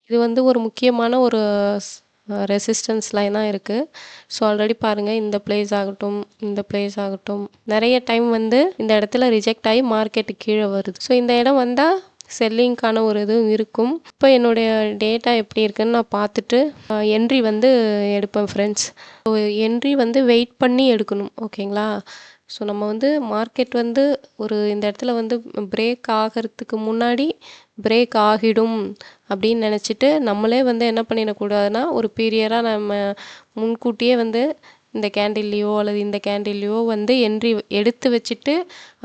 இது வந்து ஒரு முக்கியமான ஒரு ரெசிஸ்டன்ஸ் லைனா இருக்கு. ஸோ ஆல்ரெடி பாருங்க இந்த பிளேஸ் ஆகட்டும், இந்த பிளேஸ் ஆகட்டும், நெறைய டைம் வந்து இந்த இடத்துல ரிஜெக்ட் ஆயி மார்க்கெட்டுக்கு கீழ வருது. ஸோ இந்த இடம் வந்தா செல்லிங்க்கான ஒரு இது இருக்கும். இப்போ என்னுடைய டேட்டா எப்படி இருக்குன்னு நான் பார்த்துட்டு என்ட்ரி வந்து எடுப்பேன் ஃப்ரெண்ட்ஸ். ஸோ என்ட்ரி வந்து வெயிட் பண்ணி எடுக்கணும். ஓகேங்களா? ஸோ நம்ம வந்து மார்க்கெட் வந்து ஒரு இந்த இடத்துல வந்து பிரேக் ஆகறதுக்கு முன்னாடி பிரேக் ஆகிடும் அப்படின்னு நினச்சிட்டு நம்மளே வந்து என்ன பண்ணிடக்கூடாதுன்னா ஒரு பீரியடாக நம்ம முன்கூட்டியே வந்து இந்த கேண்டில்லையோ அல்லது இந்த கேண்டில்லையோ வந்து என்ட்ரி எடுத்து வச்சுட்டு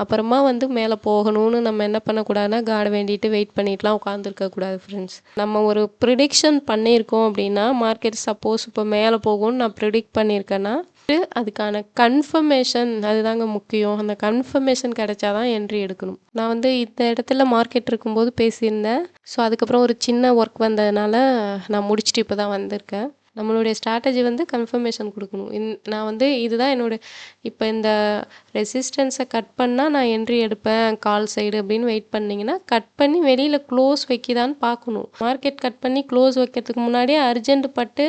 அப்புறமா வந்து மேலே போகணும்னு நம்ம என்ன பண்ணக்கூடாதுன்னா காட் வேண்டிட்டு வெயிட் பண்ணிட்டுலாம் உட்காந்துருக்கக்கூடாது ஃப்ரெண்ட்ஸ். நம்ம ஒரு ப்ரிடிக்ஷன் பண்ணியிருக்கோம் அப்படின்னா மார்க்கெட் சப்போஸ் இப்போ மேலே போகும்னு நான் ப்ரிடிக்ட் பண்ணியிருக்கேன்னா அதுக்கான கன்ஃபர்மேஷன் அதுதாங்க முக்கியம். அந்த கன்ஃபர்மேஷன் கிடைச்சாதான் என்ட்ரி எடுக்கணும். நான் வந்து இந்த இடத்துல மார்க்கெட் இருக்கும்போது பேசியிருந்தேன். ஸோ அதுக்கப்புறம் ஒரு சின்ன ஒர்க் வந்ததுனால நான் முடிச்சுட்டு இப்போ தான் வந்திருக்கேன். நம்மளுடைய ஸ்ட்ராட்டஜி வந்து கன்ஃபர்மேஷன் கொடுக்கணும். நான் வந்து இதுதான் இப்போ இந்த ரெசிஸ்டன்ஸை கட் பண்ணால் நான் என்ட்ரி எடுப்பேன் கால் சைடு அப்படின்னு வெயிட் பண்ணிங்கன்னா கட் பண்ணி வெளியில் க்ளோஸ் வைக்கிதான்னு பார்க்கணும். மார்க்கெட் கட் பண்ணி க்ளோஸ் வைக்கிறதுக்கு முன்னாடியே அர்ஜென்ட் பட்டு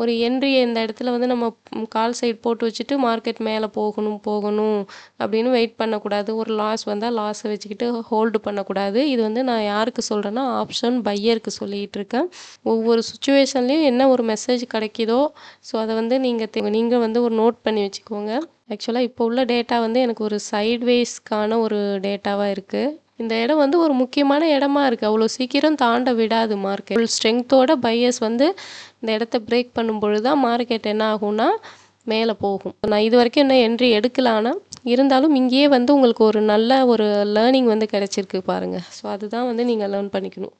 ஒரு என்ட்ரி இந்த இடத்துல வந்து நம்ம கால் சைடு போட்டு வச்சுட்டு மார்க்கெட் மேலே போகணும் அப்படின்னு வெயிட் பண்ணக்கூடாது. ஒரு லாஸ் வந்தால் லாஸை வச்சுக்கிட்டு ஹோல்டு பண்ணக்கூடாது. இது வந்து நான் யாருக்கு சொல்கிறேன்னா ஆப்ஷன் பையருக்கு சொல்லிகிட்டு இருக்கேன். ஒவ்வொரு சுச்சுவேஷன்லேயும் என்ன ஒரு மெசேஜ் கிடைக்கிதோ ஸோ அதை வந்து நீங்கள் வந்து ஒரு நோட் பண்ணி வச்சுக்கோங்க. ஆக்சுவலாக இப்போ உள்ள டேட்டா வந்து எனக்கு ஒரு சைட்வேஸ்க்கான ஒரு டேட்டாவாக இருக்குது. இந்த இடம் வந்து ஒரு முக்கியமான இடமா இருக்குது. அவ்வளோ சீக்கிரம் தாண்ட விடாது மார்க்கெட். ஃபுல் ஸ்ட்ரென்த்தோட பையர்ஸ் வந்து இந்த இடத்த பிரேக் பண்ணும்பொழுது தான் மார்க்கெட் என்ன ஆகும்னா மேலே போகும். நான் இது வரைக்கும் இன்னும் என்ட்ரி எடுக்கல. ஆனால் இருந்தாலும் இங்கேயே வந்து உங்களுக்கு ஒரு நல்ல ஒரு லேர்னிங் வந்து கிடைச்சிருக்கு பாருங்கள். ஸோ அதுதான் வந்து நீங்கள் லேர்ன் பண்ணிக்கணும்.